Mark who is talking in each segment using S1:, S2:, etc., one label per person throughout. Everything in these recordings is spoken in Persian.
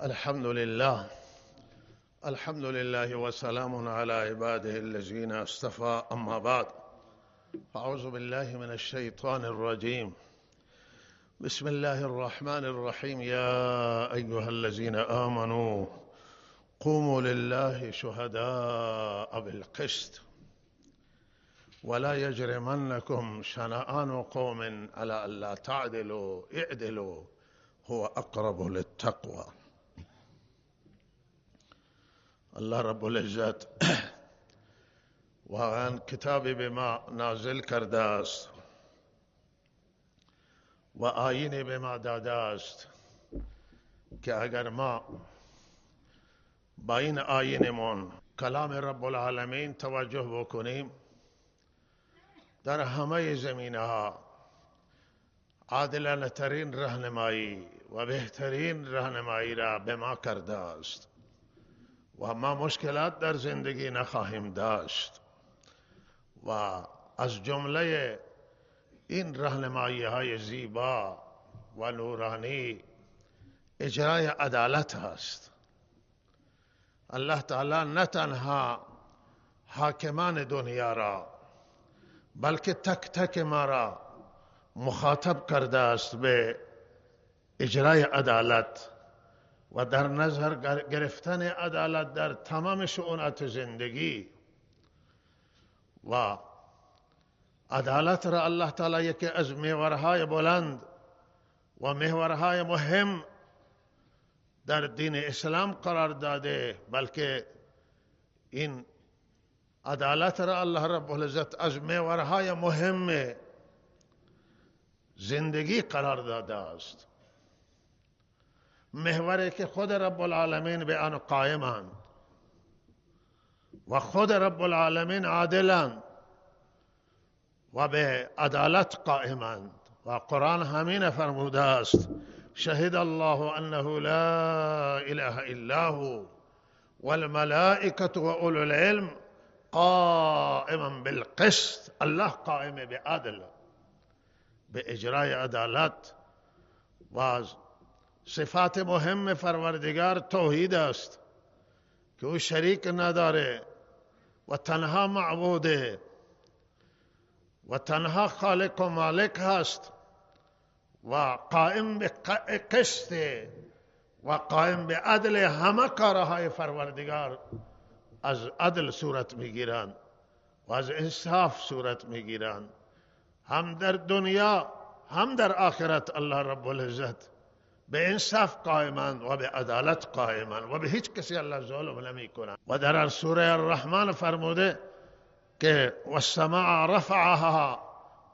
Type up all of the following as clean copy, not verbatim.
S1: الحمد لله. الحمد لله وسلام على عباده الذين اصطفى، أما بعد، أعوذ بالله من الشيطان الرجيم. بسم الله الرحمن الرحيم. يا أيها الذين آمنوا قوموا لله شهداء بالقسط ولا يجرمنكم شنآن قوم على ألا تعدلوا اعدلوا هو أقرب للتقوى. الله رب العزت واقعا کتابی به ما نازل کرده است و آیینی به ما داده است که اگر ما با این آیینمون کلام رب العالمین توجه بکنیم، در همه زمینه ها عادلانه ترین راهنمایی و بهترین راهنمایی را به ما کرده است و ما مشکلات در زندگی نخواهیم داشت. و از جمله این راهنمایی های زیبا و نورانی اجرای عدالت است. الله تعالی نه تنها حاکمان دنیا را بلکه تک تک ما را مخاطب کرده است به اجرای عدالت و در نظر گرفتن عدالت در تمام شؤونات زندگی. و عدالت را الله تعالی یکی از محورهای بلند و محورهای مهم در دین اسلام قرار داده، بلکه این عدالت را الله رب العزت از محورهای مهم زندگی قرار داده است. محوری که خود رب العالمین به آن قائمند و خود رب العالمین عادلند و به عدالت قائمند و قرآن همین فرموده است: شهد الله انه لا اله الا هو والملائکة و اولو العلم قائما بالقسط. الله قائم به عدل، به اجرای عدالت. و صفات مهم پروردگار توحید است که او شریک نداره و تنها معبوده و تنها خالق و مالک هست و قائم به قسط و قائم به عدل. همه کارهای پروردگار از عدل صورت میگیرند و از انصاف صورت میگیرند، هم در دنیا هم در آخرت. الله رب العزت به انصاف قائمند و به عدالت قائمند و به هیچ کسی الله ظلم نمی کنند. و در سوره الرحمن فرموده که والسماء رفعها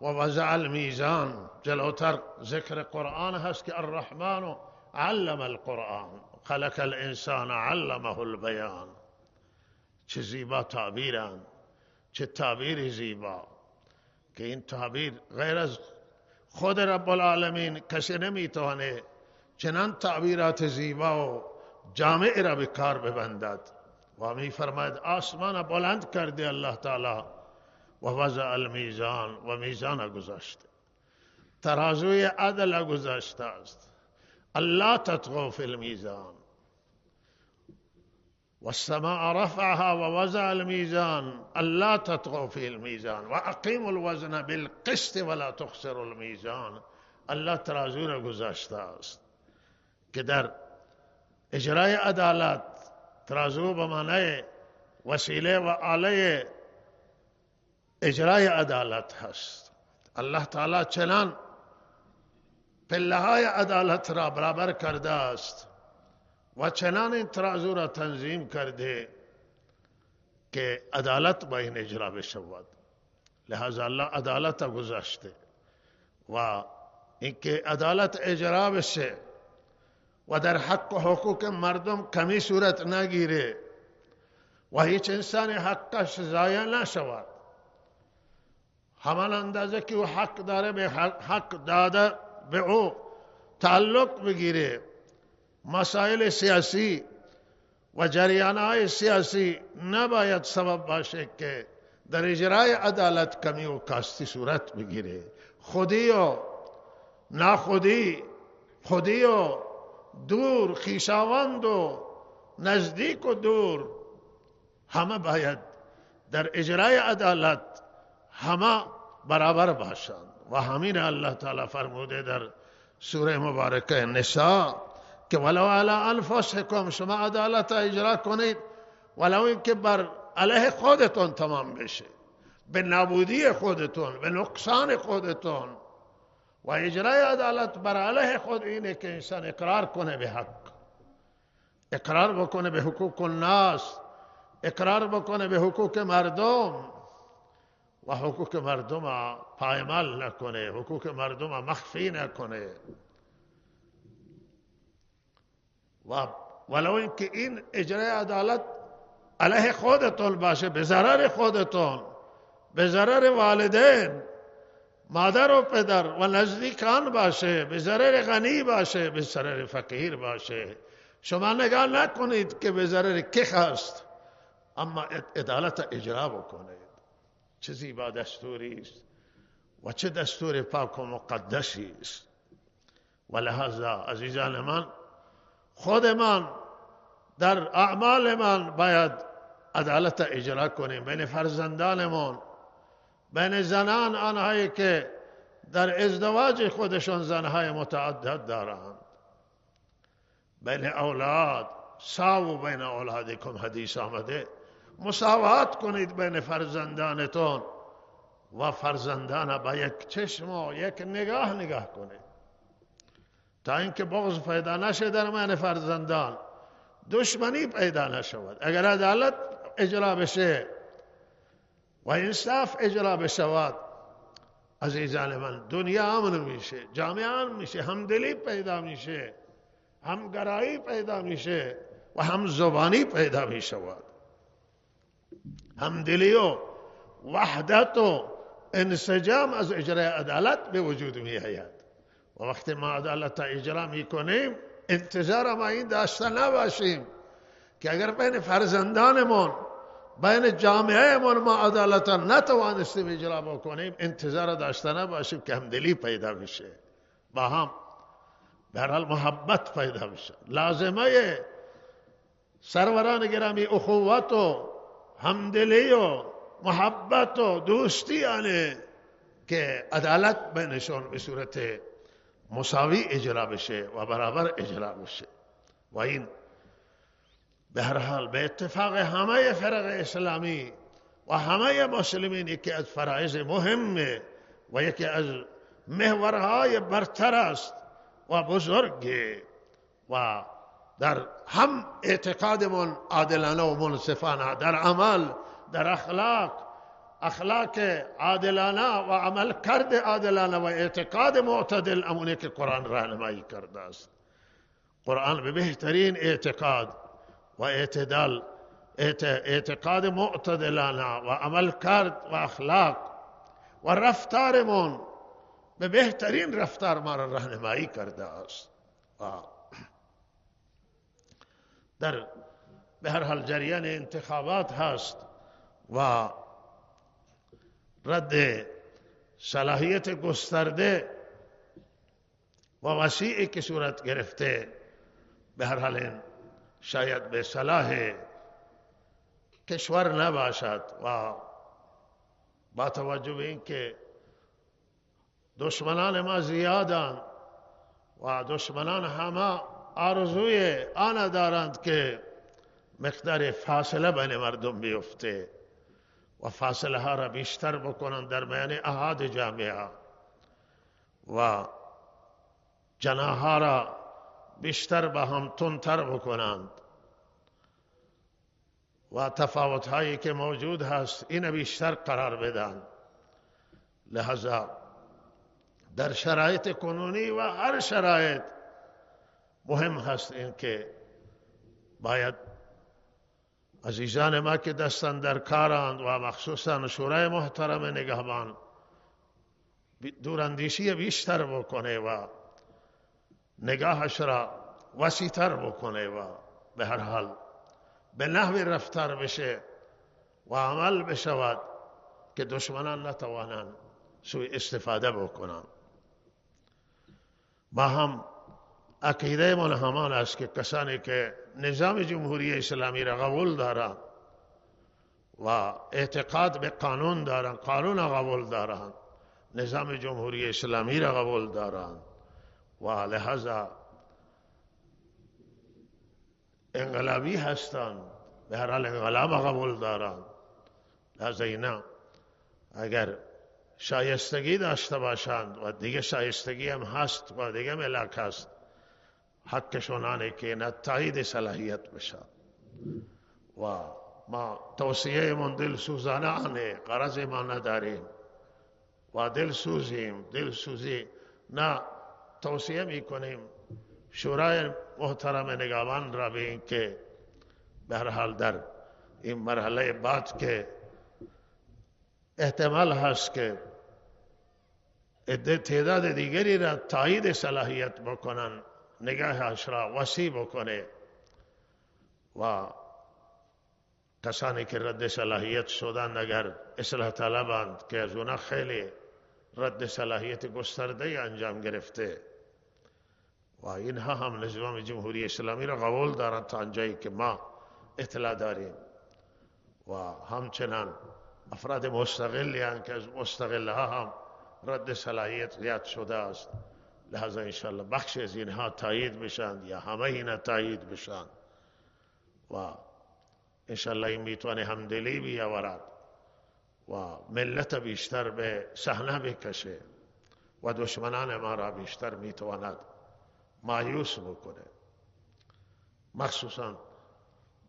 S1: و وضع المیزان. جلوتر ذکر قرآن هست که الرحمن علم القرآن خلق الانسان علمه البیان. چه زیبا تعبیرند، چه تعبیر زیبا، که این تعبیر غیر از خود رب العالمین کسی نمیتونه چنان تعبیرات زیبا و جامع را به کار ببندد. و می فرماید آسمان بلند کرده الله تعالی و وضع المیزان، و میزان گذاشته، ترازوی عدل گذاشته است. الله تطغوا فی المیزان والسماء رفعها و وضع المیزان الله تطغوا فی المیزان و اقیموا الوزن بالقسط ولا تخسروا الميزان. الله ترازو را گذاشته است که در اجرای عدالت ترازو به معنی وسیله و آله اجرای عدالت هست. الله تعالی چنان پله های عدالت را برابر کرده است و چنان این ترازو را تنظیم کرده که عدالت با این اجرا بشود. لہذا الله عدالت گذاشته و اینکه عدالت اجرا بشه و در حق و حقوق مردم کمی صورت نگیره و هیچ انسان حقش ضایع نشود. همان اندازه که او حق داره به حق داده به او تعلق بگیره. مسائل سیاسی و جریانهای سیاسی نباید سبب باشه که در اجرای عدالت کمی و کاستی صورت بگیره. خودی و ناخودی، خودی و دور، خویشاوند و نزدیک و دور، همه باید در اجرای عدالت همه برابر باشند. و همین الله تعالی فرموده در سوره مبارکه نساء که ولو علی انفسکم، شما عدالت اجرا کنید ولو اینکه بر علیه خودتون تمام بشه، به نابودی خودتون، به نقصان خودتون. و اجرای عدالت بر علیه خود اینه که انسان اقرار کنه به حق، اقرار بکنه به حقوق الناس، اقرار بکنه به حقوق مردم و حقوق مردم پایمال نکنه، حقوق مردم مخفی نکنه. و ولو اینکه این اجرای عدالت علیه خودتون باشه، به ضرر خودتون، به ضرر والدین، مادر و پدر و نزدیکان باشه، به ضرر غنی باشه، به ضرر فقیر باشه، شما نگاه نکنید که به ضرر کی هست، اما عدالت اجرا بکنید. چه زیبا دستوری است و چه دستور پاک و مقدسی است. و لحاظا عزیزان من، خودمان در اعمال من باید عدالت اجرا کنیم، بین فرزندانمان، بین زنان، آنهایی که در ازدواج خودشون زنهای متعدد دارند، بین اولاد، ساو بین اولادکم حدیث آمده، مساوات کنید بین فرزندانتون و فرزندان با یک چشم و یک نگاه کنید تا اینکه بغض پیدا نشه در میان فرزندان، دشمنی پیدا نشود. اگر عدالت اجرا بشه و انصاف اجرا بشود، عزیزان من، دنیا امن میشه، جامعه امن میشه، همدلی پیدا میشه، همگرایی پیدا میشه و هم زبانی پیدا میشود. همدلی و وحدت و انسجام از اجرای عدالت به وجود می آید. و وقتی ما عدالت اجرا می کنیم، انتظار ما این داشته نباشیم که اگر بین فرزندانمون، بین جامعهمون ما عدالت نتوانستیم اجرا بکنیم، انتظار داشته نباشیم که همدلی پیدا میشه، با هم به هر حال محبت پیدا میشه. لازمه سروران گرامی اخوت و همدلی و محبت و دوستی آنه که عدالت بینشون به صورت مساوی اجرا بشه و برابر اجرا بشه. و این به هر حال به اتفاق همه فرق اسلامی و همه مسلمین یکی از فرایض مهمه و یکی از محورهای برتر است و بزرگه. و در هم اعتقادمون عادلانه و منصفانه، در عمل، در اخلاق عادلانه و عمل کرده عادلانه و اعتقاد معتدل، امونه که قرآن راهنمایی کرده است. قرآن به بهترین اعتقاد و اعتدال، اعتقاد معتدلانه و عمل کرد و اخلاق و رفتارمون به بهترین رفتار ما را راهنمایی کرده است. در به هر حال جریان انتخابات هست و رد صلاحیت گسترده و وسیعی که صورت گرفته، به هر حال این شاید به صلاح کشور نباشد و با توجه به این که دشمنان ما زیادند و دشمنان همه آرزوی آن دارند که مقدار فاصله بین مردم بیفته و فاصله ها را بیشتر بکنند در میان احاد جامعه و جناح ها را بیشتر به هم تندتر بکنند و تفاوت هایی که موجود هست این بیشتر قرار بدن. لحظا در شرایط کنونی و هر شرایط مهم هست این که باید عزیزان ما که دستن در کارند و مخصوصا شورای محترم نگهبان دوراندیشی بیشتر بکنه و نگاهش را وسیع‌تر بکنه و به هر حال به نحوی رفتار بشه و عمل بشود که دشمنان نتوانند سوء استفاده بکنند. ما هم عقیده من همان است که کسانی که نظام جمهوری اسلامی را قبول دارند و اعتقاد به قانون دارند، قانون را قبول دارند، نظام جمهوری اسلامی را قبول دارند و لحاظا انقلابی هستند، به هر حال انقلاب قبول دارند، لحاظا اینا اگر شایستگی داشته باشند و دیگه شایستگی هم هست و دیگه ملک هست، حقشون آنه که اینا تایید صلاحیت بشن و ما توصیه من دل سوزانه آنه، غرض ما نداریم و دل سوزی نه توصیه میکنیم شورای محترم نگهبان را به این که به هر حال در این مرحله بعد که احتمال هست که تعداد دیگری را تایید صلاحیت بکنن، نگاهش را وسیع بکنه و کسانی که رد صلاحیت شدن اگر اصلاح طلبند که از اونا خیلی رد صلاحیت گسترده انجام گرفته و اینها هم نظام جمهوری اسلامی را قبول دارند تا آنجایی که ما اطلاع داریم و همچنان افراد مستقلی هستند که از مستقل ها هم رد صلاحیت زیاد شده است، لحاظا انشاءالله بخش از اینها تایید بشن یا همه اینا تایید بشن و انشاءالله این میتونه همدلی بیاورد و ملت بیشتر به صحنه بکشه و دشمنان ما را بیشتر میتواند مایوس بکنه. مخصوصا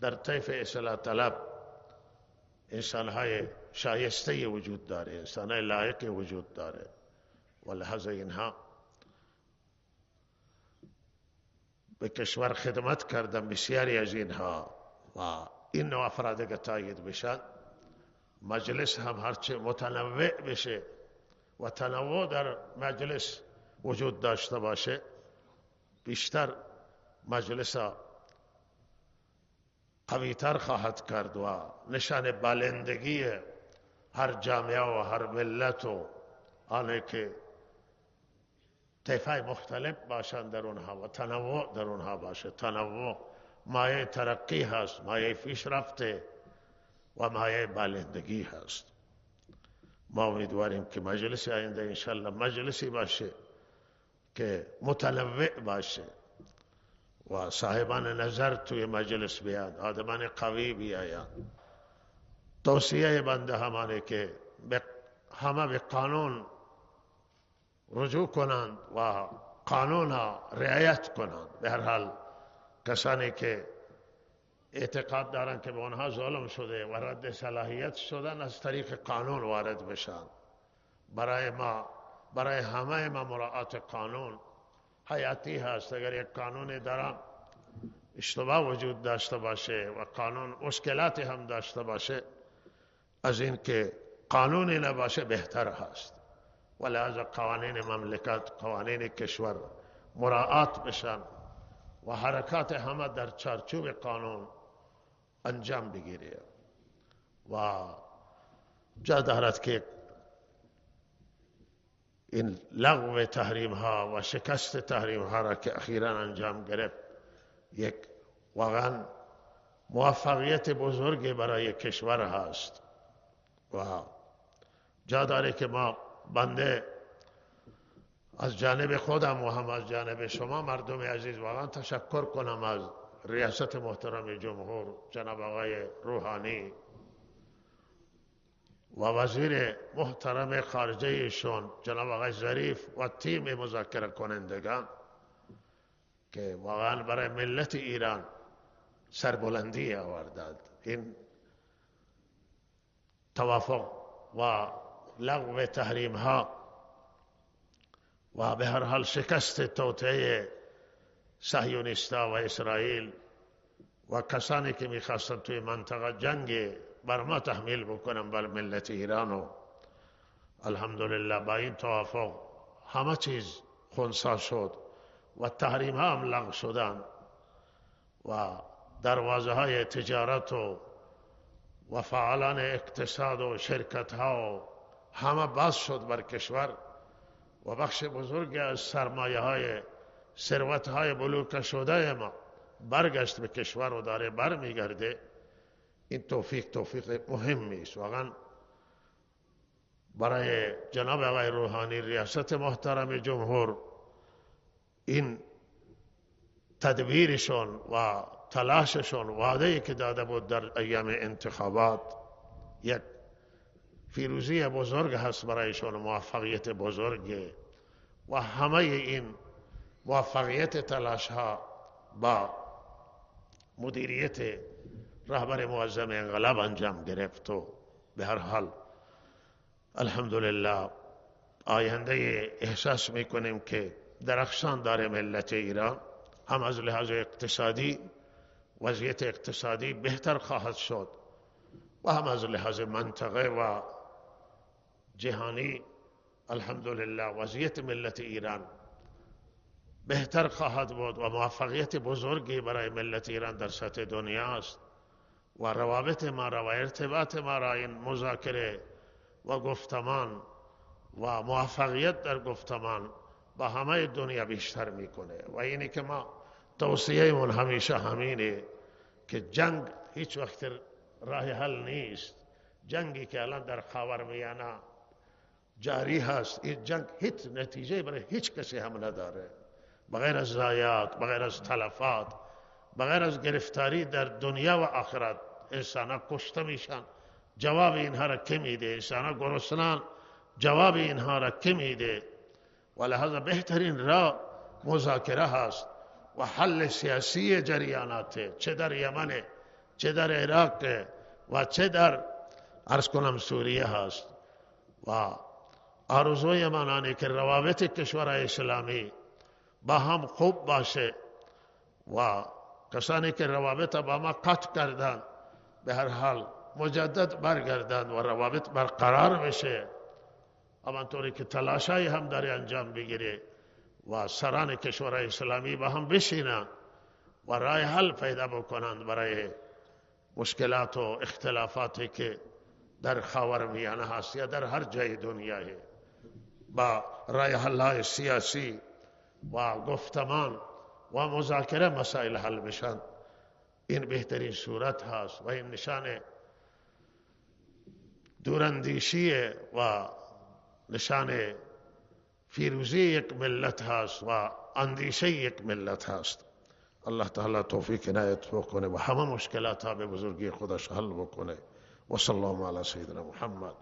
S1: در طیف اصلاح طلب انسانهای شایسته وجود داره، انسانهای لایق وجود داره و لحاظا اینها به کشور خدمت کردن، بسیاری از اینها و این نوع افراد که تایید بشن، مجلس هم هرچه متنوع بشه و تنوع در مجلس وجود داشته باشه، بیشتر مجلس قویتر خواهد کرد و نشان بالندگی هر جامعه و هر ملت و آنه که طیفای مختلف باشند در اونها و تنوع در اونها باشه. تنوع مایه ترقی هست، مایه پیشرفته و مایه بالندگی هست. ما امیدواریم که مجلس آینده انشالله مجلسی باشه که متنوع باشه و صاحبان نظر توی مجلس بیاد، آدمان قوی بیاید. توصیه بنده همانه که همه به قانون رجوع کنند و قانون ها رعایت کنند. به هر حال کسانی که اعتقاد دارند که به آنها ظلم شده و رد صلاحیت شدن، از طریق قانون وارد بشن. برای همه ما مراعات قانون حیاتی هست. اگر یک قانون درم اشتباه وجود داشته باشه و قانون مشکلاتی هم داشته باشه، از این که قانونی نباشه بهتر هست. ولهذا قوانین مملکت، قوانین کشور مراعات بشن و حرکات همه در چارچوب قانون انجام بگیره و جا دارد که این لغو تحریم ها و شکست تحریم ها را که اخیراً انجام گرفت یک واقعا موفقیت بزرگی برای کشور هست و جا داره که ما بنده از جانب خودم و هم از جانب شما مردم عزیز واقعا تشکر کنم از ریاست محترم جمهور جناب آقای روحانی و وزیر محترم خارجه ایشون جناب آقای ظریف و تیم مذاکره کنندگان که واقعا برای ملت ایران سربلندی آوردند. این توافق و لغو تحریم ها و به هر حال شکست توطئه صهیونیستا و اسرائیل و کسانی که میخواستن توی منطقه جنگ بر ما تحمیل بکنن بر ملت ایران، و الحمدلله با این توافق همه چیز خنثی شد و تحریم ها هم لغو شدن و دروازه های تجارت و فعالان اقتصاد و شرکت ها همه باز شد بر کشور و بخش بزرگی از سرمایه های ثروت‌های بلوکه شده ما برگشت به کشور و داره برمیگرده، این توفیق مهمی است. واقعا برای جناب آقای روحانی، ریاست محترم جمهور، این تدبیرشون و تلاششون، وعده‌ای که داده بود در ایام انتخابات، یک پیروزی بزرگ هست برایشون، موفقیت بزرگ. و همه این موفقیت تلاش ها با مدیریت رهبر معظم انقلاب انجام گرفت و به هر حال الحمدلله آینده احساس میکنیم که درخشان داره ملت ایران. هم از لحاظ اقتصادی وضعیت اقتصادی بهتر خواهد شد و هم از لحاظ منطقه و جهانی الحمدلله وضعیت ملت ایران بهتر خواهد بود و موفقیت بزرگی برای ملت ایران در سطح دنیا است. و روابط ما را و ارتباط ما را این مذاکره و گفتمان و موفقیت در گفتمان با همه دنیا بیشتر میکنه. و اینی که ما توصیه من همیشه همینه که جنگ هیچ وقت راه حل نیست. جنگی که الان در خاورمیانه جاری هست، این جنگ هیچ نتیجه برای هیچ کسی هم نداره، بغیر از ضایعات، بغیر از تلفات، بغیر از گرفتاری در دنیا و آخرت. انسان ها کشته میشن، جواب اینها را که میده؟ انسان ها گرسنان، جواب اینها را که میده؟ و لحاظا بهترین راه مذاکره هست و حل سیاسی جریانات، چه در یمن، چه در عراق و چه در عرض کنم سوریه هست. و آرزوی من آنه که روابط کشورهای اسلامی با هم خوب باشه و کسانی که روابط با ما قطع کردن به هر حال مجدد برگردند و روابط برقرار بشه. همانطوری که تلاشایی هم داره انجام بگیره و سران کشورهای اسلامی با هم بشینند و راه حل پیدا بکنند برای مشکلات و اختلافاتی که در خاورمیانه هست یا در هر جای دنیا، با راه حل‌های سیاسی و گفتمان و مذاکره مسائل حل بشن. این بهترین صورت هست و این نشان دوراندیشی و نشان پیروزی یک ملت هست و اندیشه یک ملت هست. الله تعالی توفیق عنایت بکنه و همه مشکلات ها به بزرگی خودش حل بکنه. و صلی الله علی سیدنا محمد.